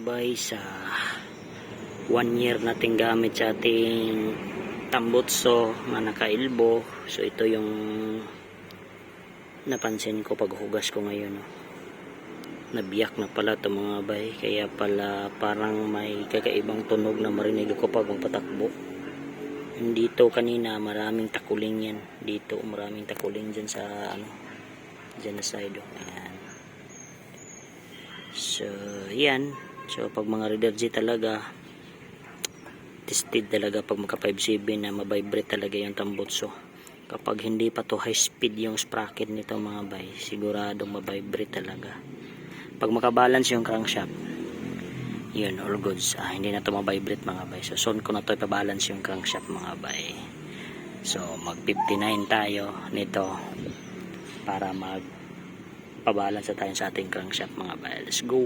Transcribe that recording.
bay sa 1 year nating gamit sa ating tambutso na nakailbo. So ito yung napansin ko pag hugas ko ngayon, no? Nabiyak na pala ito mga bay, kaya pala parang may kakaibang tunog na marinig ko pag magpatakbo. Dito kanina maraming takuling yan, dito maraming takuling dyan sa dyan na side. Ayan. So yan, so pag mga Raider G talaga tested talaga pag magka 5.7 na mabibrate talaga yung tambutso. Kapag hindi pa to high speed yung sprocket nito mga bay, siguradong mabibrate talaga. Pag makabalance yung crankshaft, yun, all goods. Hindi na to mabibrate mga bay. So soon ko na to ipabalance yung crankshaft mga bay. So mag 59 tayo nito para mag pabalance na tayo sa ating crankshaft mga bay. Let's go.